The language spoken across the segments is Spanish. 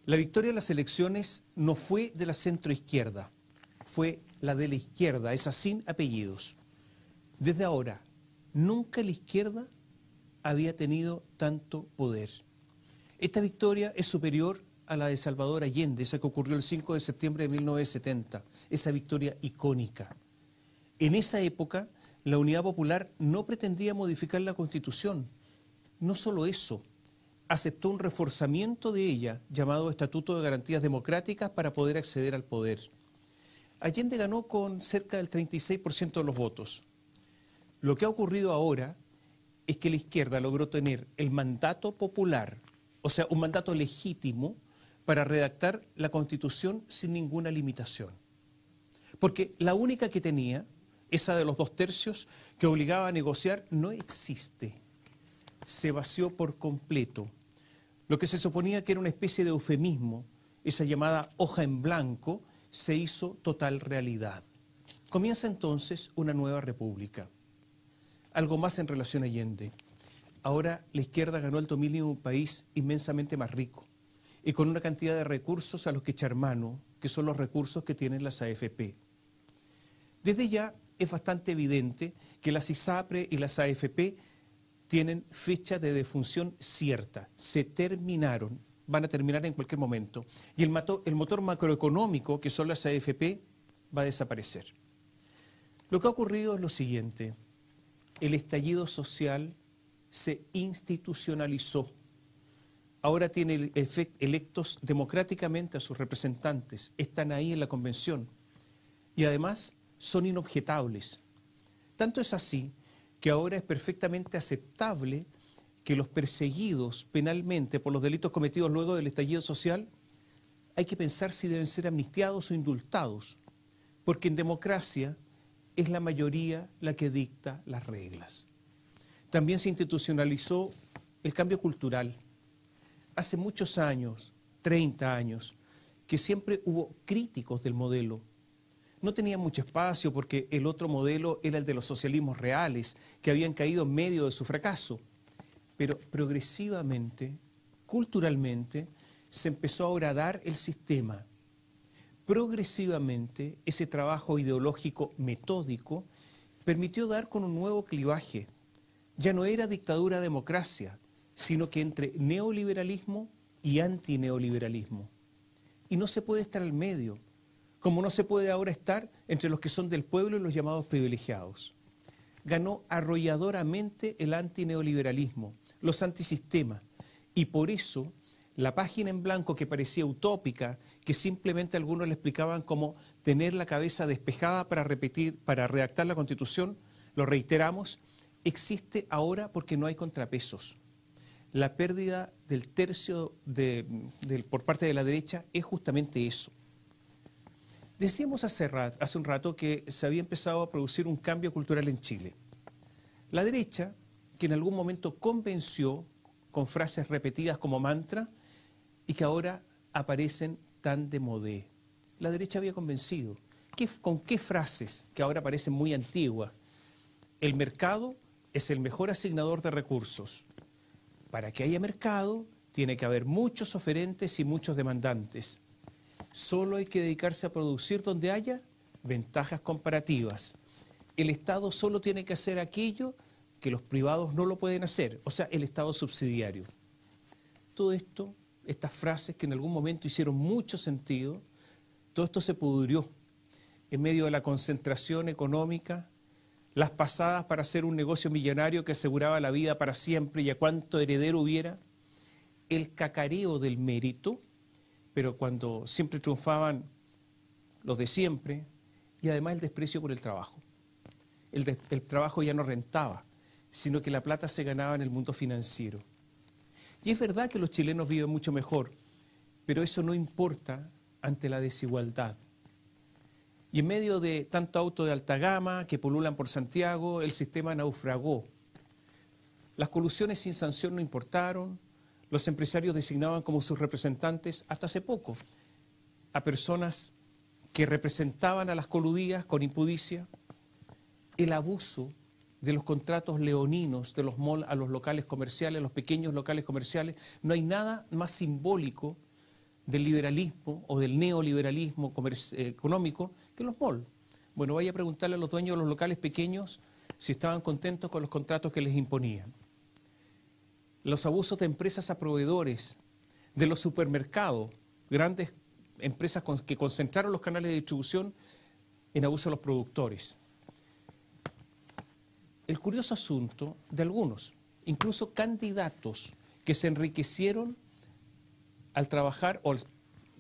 La victoria de las elecciones no fue de la centroizquierda, fue la de la izquierda, esa sin apellidos. Desde ahora, nunca la izquierda había tenido tanto poder. Esta victoria es superior a la de Salvador Allende, esa que ocurrió el 5 de septiembre de 1970, esa victoria icónica. En esa época, la Unidad Popular no pretendía modificar la Constitución. No solo eso, aceptó un reforzamiento de ella, llamado Estatuto de Garantías Democráticas, para poder acceder al poder. Allende ganó con cerca del 36% de los votos. Lo que ha ocurrido ahora es que la izquierda logró tener el mandato popular, o sea, un mandato legítimo para redactar la Constitución sin ninguna limitación. Porque la única que tenía, esa de los 2/3 que obligaba a negociar, no existe. Se vació por completo. Lo que se suponía que era una especie de eufemismo, esa llamada hoja en blanco, se hizo total realidad. Comienza entonces una nueva república. Algo más en relación a Allende. Ahora la izquierda ganó el dominio de un país inmensamente más rico y con una cantidad de recursos a los que echar mano, que son los recursos que tienen las AFP. Desde ya es bastante evidente que las ISAPRE y las AFP tienen fecha de defunción cierta, se terminaron, van a terminar en cualquier momento. Y el motor macroeconómico, que son las AFP, va a desaparecer. Lo que ha ocurrido es lo siguiente: el estallido social se institucionalizó. Ahora tiene electos democráticamente a sus representantes, están ahí en la convención y además son inobjetables. Tanto es así que ahora es perfectamente aceptable que los perseguidos penalmente por los delitos cometidos luego del estallido social, hay que pensar si deben ser amnistiados o indultados, porque en democracia es la mayoría la que dicta las reglas. También se institucionalizó el cambio cultural. Hace muchos años, 30 años, que siempre hubo críticos del modelo. No tenía mucho espacio porque el otro modelo era el de los socialismos reales, que habían caído en medio de su fracaso. Pero progresivamente, culturalmente, se empezó a horadar el sistema. Progresivamente, ese trabajo ideológico metódico permitió dar con un nuevo clivaje. Ya no era dictadura-democracia, sino que entre neoliberalismo y antineoliberalismo. Y no se puede estar al medio, como no se puede ahora estar entre los que son del pueblo y los llamados privilegiados. Ganó arrolladoramente el antineoliberalismo, los antisistemas, y por eso la página en blanco que parecía utópica, que simplemente algunos le explicaban como tener la cabeza despejada para redactar la Constitución, lo reiteramos, existe ahora porque no hay contrapesos. La pérdida del tercio por parte de la derecha es justamente eso. Decíamos hace un rato que se había empezado a producir un cambio cultural en Chile. La derecha, que en algún momento convenció con frases repetidas como mantra y que ahora aparecen tan de modé. La derecha había convencido. ¿Con qué frases que ahora parecen muy antiguas? El mercado es el mejor asignador de recursos. Para que haya mercado, tiene que haber muchos oferentes y muchos demandantes. Solo hay que dedicarse a producir donde haya ventajas comparativas. El Estado solo tiene que hacer aquello que los privados no lo pueden hacer, o sea, el Estado subsidiario. Todo esto, estas frases que en algún momento hicieron mucho sentido, todo esto se pudrió en medio de la concentración económica, las pasadas para hacer un negocio millonario que aseguraba la vida para siempre y a cuánto heredero hubiera, el cacareo del mérito, pero cuando siempre triunfaban los de siempre, y además el desprecio por el trabajo. El trabajo ya no rentaba, sino que la plata se ganaba en el mundo financiero. Y es verdad que los chilenos viven mucho mejor, pero eso no importa ante la desigualdad. Y en medio de tanto auto de alta gama que pululan por Santiago, el sistema naufragó. Las colusiones sin sanción no importaron, los empresarios designaban como sus representantes, hasta hace poco, a personas que representaban a las coludidas con impudicia. El abuso de los contratos leoninos de los malls a los locales comerciales, los pequeños locales comerciales, no hay nada más simbólico del liberalismo o del neoliberalismo económico que los malls. Bueno, vaya a preguntarle a los dueños de los locales pequeños si estaban contentos con los contratos que les imponían. Los abusos de empresas a proveedores, de los supermercados, grandes empresas que concentraron los canales de distribución en abuso a los productores. El curioso asunto de algunos, incluso candidatos que se enriquecieron al trabajar o al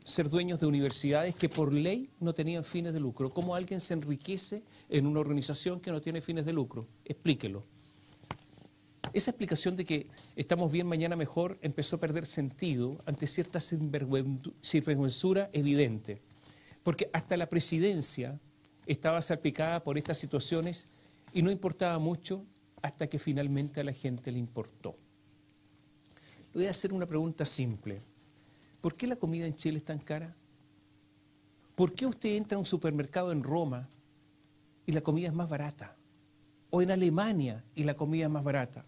ser dueños de universidades que por ley no tenían fines de lucro. ¿Cómo alguien se enriquece en una organización que no tiene fines de lucro? Explíquelo. Esa explicación de que estamos bien, mañana mejor, empezó a perder sentido ante cierta sinvergüenzura evidente. Porque hasta la presidencia estaba salpicada por estas situaciones y no importaba mucho hasta que finalmente a la gente le importó. Le voy a hacer una pregunta simple. ¿Por qué la comida en Chile es tan cara? ¿Por qué usted entra a un supermercado en Roma y la comida es más barata? O en Alemania y la comida es más barata.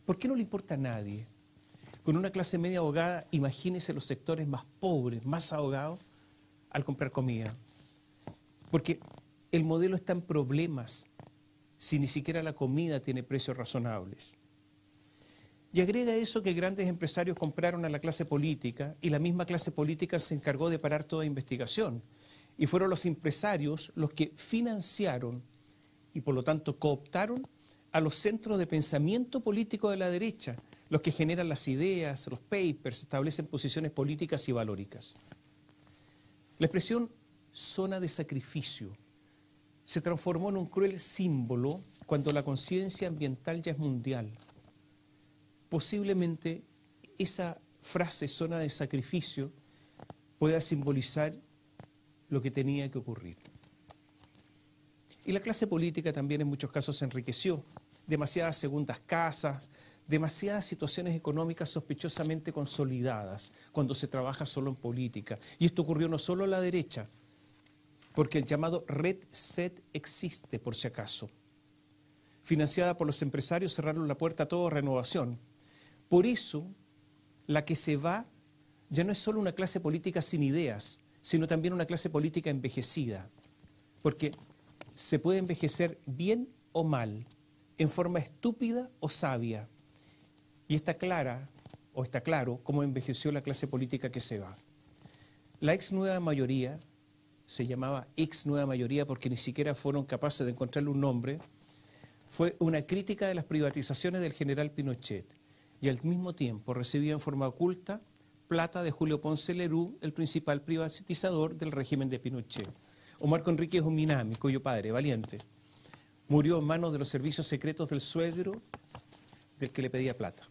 ¿Por qué no le importa a nadie? Con una clase media ahogada, imagínese los sectores más pobres, más ahogados al comprar comida. Porque el modelo está en problemas si ni siquiera la comida tiene precios razonables. Y agrega eso que grandes empresarios compraron a la clase política y la misma clase política se encargó de parar toda investigación. Y fueron los empresarios los que financiaron y por lo tanto cooptaron a los centros de pensamiento político de la derecha, los que generan las ideas, los papers, establecen posiciones políticas y valóricas. La expresión zona de sacrificio se transformó en un cruel símbolo cuando la conciencia ambiental ya es mundial. Posiblemente esa frase zona de sacrificio pueda simbolizar lo que tenía que ocurrir. Y la clase política también en muchos casos se enriqueció. Demasiadas segundas casas, demasiadas situaciones económicas sospechosamente consolidadas cuando se trabaja solo en política. Y esto ocurrió no solo a la derecha, porque el llamado Red Set existe por si acaso. Financiada por los empresarios, cerraron la puerta a toda renovación. Por eso, la que se va ya no es solo una clase política sin ideas, sino también una clase política envejecida. Porque se puede envejecer bien o mal, en forma estúpida o sabia. Y está clara, o está claro, cómo envejeció la clase política que se va. La ex nueva mayoría, se llamaba ex nueva mayoría porque ni siquiera fueron capaces de encontrarle un nombre, fue una crítica de las privatizaciones del general Pinochet. Y al mismo tiempo recibía en forma oculta plata de Julio Ponce Lerú, el principal privatizador del régimen de Pinochet. O Marco Enrique Minami, cuyo padre, valiente, murió en manos de los servicios secretos del suegro del que le pedía plata.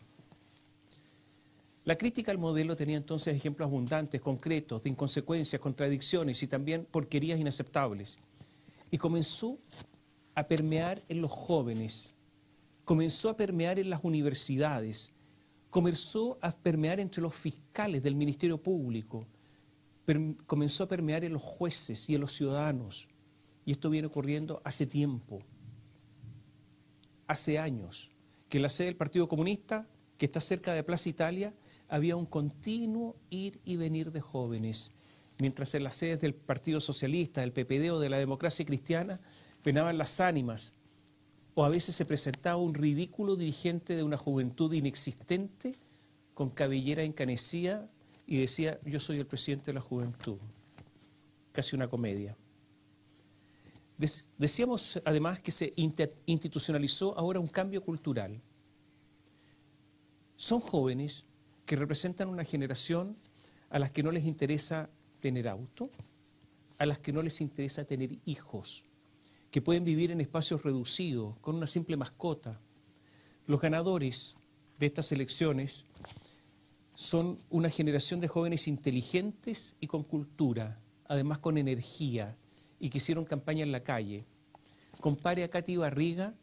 La crítica al modelo tenía entonces ejemplos abundantes, concretos, de inconsecuencias, contradicciones y también porquerías inaceptables. Y comenzó a permear en los jóvenes, comenzó a permear en las universidades, comenzó a permear entre los fiscales del Ministerio Público, comenzó a permear en los jueces y en los ciudadanos. Y esto viene ocurriendo hace tiempo, hace años, que en la sede del Partido Comunista, que está cerca de Plaza Italia, había un continuo ir y venir de jóvenes, mientras en las sedes del Partido Socialista, del PPD o de la Democracia Cristiana penaban las ánimas, o a veces se presentaba un ridículo dirigente de una juventud inexistente con cabellera encanecida y decía: yo soy el presidente de la juventud. Casi una comedia. Decíamos además que se institucionalizó ahora un cambio cultural. Son jóvenes que representan una generación a las que no les interesa tener auto, a las que no les interesa tener hijos, que pueden vivir en espacios reducidos, con una simple mascota. Los ganadores de estas elecciones son una generación de jóvenes inteligentes y con cultura, además con energía, y que hicieron campaña en la calle. Compare a Katy Barriga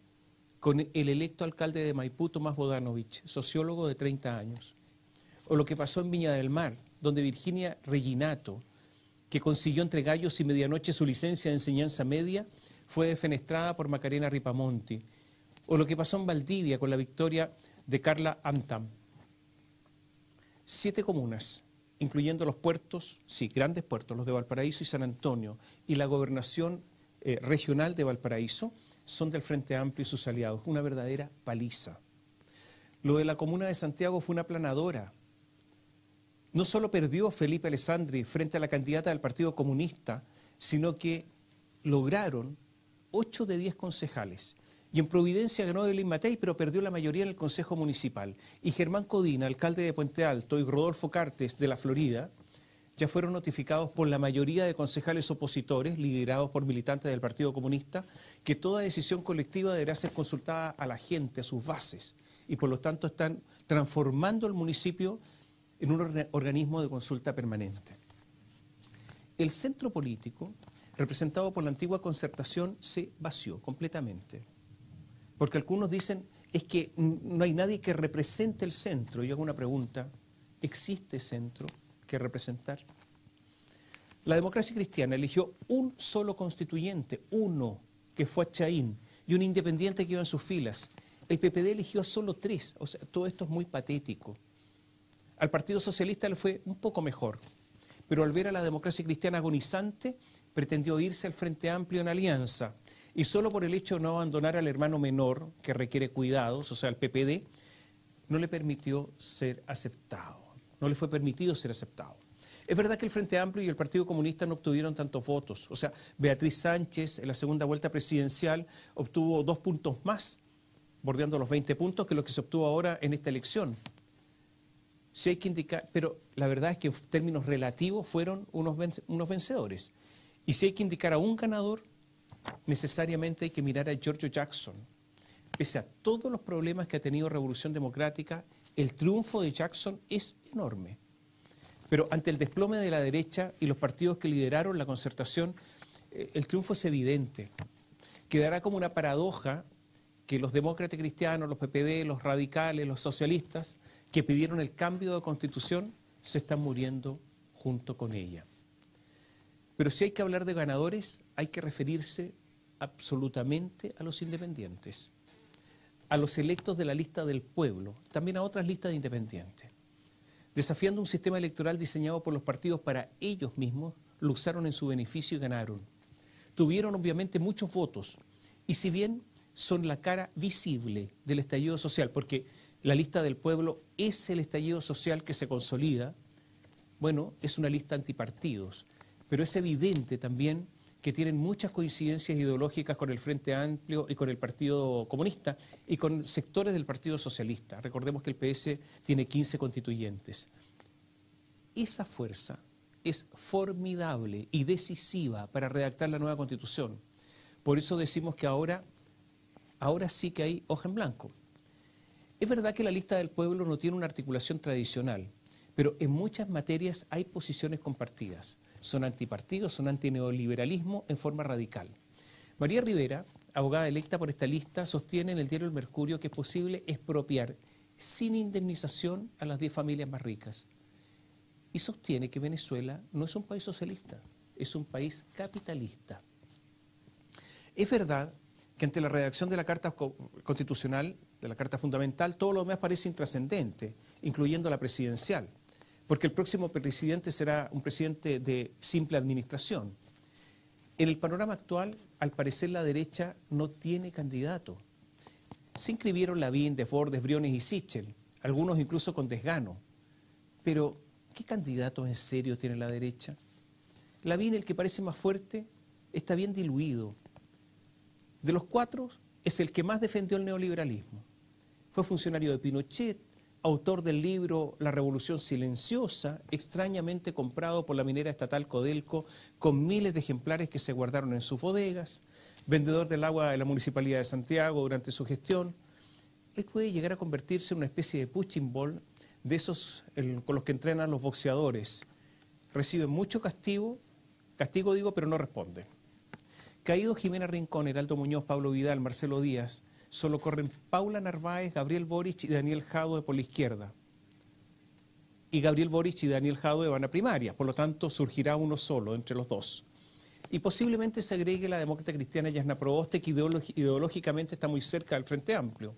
con el electo alcalde de Maipú, Tomás Bodanovich, sociólogo de 30 años. O lo que pasó en Viña del Mar, donde Virginia Reginato, que consiguió entre gallos y medianoche su licencia de enseñanza media, fue defenestrada por Macarena Ripamonti. O lo que pasó en Valdivia con la victoria de Carla Amtam. 7 comunas incluyendo los puertos, sí, grandes puertos, los de Valparaíso y San Antonio, y la gobernación regional de Valparaíso, son del Frente Amplio y sus aliados. Una verdadera paliza. Lo de la comuna de Santiago fue una aplanadora. No solo perdió Felipe Alessandri frente a la candidata del Partido Comunista, sino que lograron 8 de 10 concejales. Y en Providencia ganó Evelyn Matei, pero perdió la mayoría en el Consejo Municipal. Y Germán Codina, alcalde de Puente Alto, y Rodolfo Cartes, de la Florida, ya fueron notificados por la mayoría de concejales opositores, liderados por militantes del Partido Comunista, que toda decisión colectiva deberá ser consultada a la gente, a sus bases. Y por lo tanto están transformando el municipio en un organismo de consulta permanente. El centro político, representado por la antigua Concertación, se vació completamente. Porque algunos dicen, es que no hay nadie que represente el centro. Yo hago una pregunta, ¿existe centro que representar? La Democracia Cristiana eligió un solo constituyente, uno, que fue Chaín, y un independiente que iba en sus filas. El PPD eligió a solo 3, o sea, todo esto es muy patético. Al Partido Socialista le fue un poco mejor, pero al ver a la Democracia Cristiana agonizante, pretendió irse al Frente Amplio en alianza, y solo por el hecho de no abandonar al hermano menor, que requiere cuidados, o sea, el PPD, no le permitió ser aceptado, no le fue permitido ser aceptado. Es verdad que el Frente Amplio y el Partido Comunista no obtuvieron tantos votos, o sea, Beatriz Sánchez en la segunda vuelta presidencial obtuvo 2 puntos más, bordeando los 20 puntos, que lo que se obtuvo ahora en esta elección. Sí hay que indicar, pero la verdad es que en términos relativos fueron unos vencedores. Y si hay que indicar a un ganador, necesariamente hay que mirar a Giorgio Jackson. Pese a todos los problemas que ha tenido Revolución Democrática, el triunfo de Jackson es enorme. Pero ante el desplome de la derecha y los partidos que lideraron la concertación, el triunfo es evidente. Quedará como una paradoja que los demócratas cristianos, los PPD, los radicales, los socialistas, que pidieron el cambio de constitución, se están muriendo junto con ella. Pero si hay que hablar de ganadores, hay que referirse absolutamente a los independientes, a los electos de la lista del pueblo, también a otras listas de independientes. Desafiando un sistema electoral diseñado por los partidos para ellos mismos, lo usaron en su beneficio y ganaron. Tuvieron obviamente muchos votos, y si bien son la cara visible del estallido social, porque la lista del pueblo es el estallido social que se consolida, bueno, es una lista antipartidos, pero es evidente también que tienen muchas coincidencias ideológicas con el Frente Amplio y con el Partido Comunista y con sectores del Partido Socialista. Recordemos que el PS tiene 15 constituyentes. Esa fuerza es formidable y decisiva para redactar la nueva Constitución. Por eso decimos que ahora sí que hay hoja en blanco. Es verdad que la lista del pueblo no tiene una articulación tradicional, pero en muchas materias hay posiciones compartidas. Son antipartidos, son antineoliberalismo en forma radical. María Rivera, abogada electa por esta lista, sostiene en el diario El Mercurio que es posible expropiar sin indemnización a las 10 familias más ricas. Y sostiene que Venezuela no es un país socialista, es un país capitalista. Es verdad que ante la redacción de la Carta Constitucional, de la Carta Fundamental, todo lo demás parece intrascendente, incluyendo la presidencial, porque el próximo presidente será un presidente de simple administración. En el panorama actual, al parecer, la derecha no tiene candidato. Se inscribieron Lavín, Desbordes, Briones y Sichel, algunos incluso con desgano. Pero, ¿qué candidato en serio tiene la derecha? Lavín, el que parece más fuerte, está bien diluido. De los 4, es el que más defendió el neoliberalismo. Fue funcionario de Pinochet, autor del libro La Revolución Silenciosa, extrañamente comprado por la minera estatal Codelco, con miles de ejemplares que se guardaron en sus bodegas, vendedor del agua de la Municipalidad de Santiago durante su gestión. Él puede llegar a convertirse en una especie de punching ball de esos con los que entrenan los boxeadores. Recibe mucho castigo digo, pero no responde. Caído Jimena Rincón, Heraldo Muñoz, Pablo Vidal, Marcelo Díaz, solo corren Paula Narváez, Gabriel Boric y Daniel Jadue por la izquierda. Y Gabriel Boric y Daniel Jadue van a primarias, por lo tanto surgirá uno solo entre los dos. Y posiblemente se agregue la demócrata cristiana Yasna Proboste, que ideológicamente está muy cerca del Frente Amplio.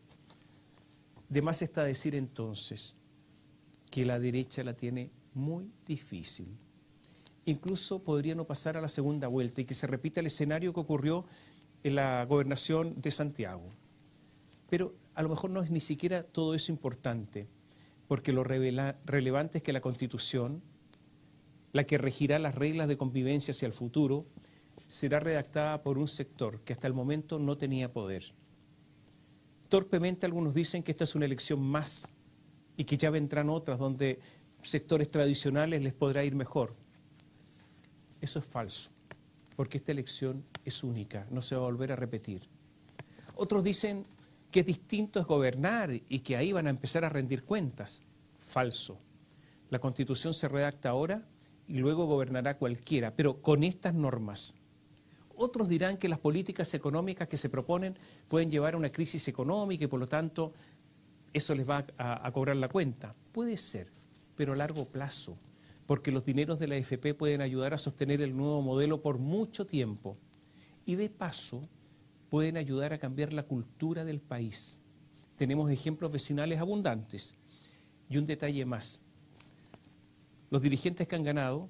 De más está decir entonces que la derecha la tiene muy difícil. Incluso podría no pasar a la segunda vuelta y que se repita el escenario que ocurrió en la gobernación de Santiago. Pero a lo mejor no es ni siquiera todo eso importante, porque lo relevante es que la Constitución, la que regirá las reglas de convivencia hacia el futuro, será redactada por un sector que hasta el momento no tenía poder. Torpemente algunos dicen que esta es una elección más y que ya vendrán otras donde sectores tradicionales les podrá ir mejor. Eso es falso, porque esta elección es única, no se va a volver a repetir. Otros dicen que distinto es gobernar y que ahí van a empezar a rendir cuentas. Falso. La Constitución se redacta ahora y luego gobernará cualquiera, pero con estas normas. Otros dirán que las políticas económicas que se proponen pueden llevar a una crisis económica y por lo tanto eso les va a cobrar la cuenta. Puede ser, pero a largo plazo, porque los dineros de la AFP pueden ayudar a sostener el nuevo modelo por mucho tiempo y de paso pueden ayudar a cambiar la cultura del país. Tenemos ejemplos vecinales abundantes. Y un detalle más. Los dirigentes que han ganado,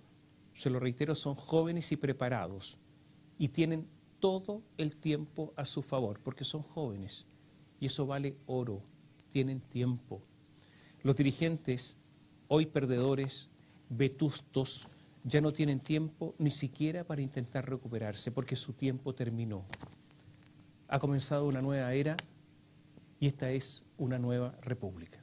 se lo reitero, son jóvenes y preparados y tienen todo el tiempo a su favor, porque son jóvenes y eso vale oro, tienen tiempo. Los dirigentes, hoy perdedores, vetustos, ya no tienen tiempo ni siquiera para intentar recuperarse, porque su tiempo terminó. Ha comenzado una nueva era y esta es una nueva república.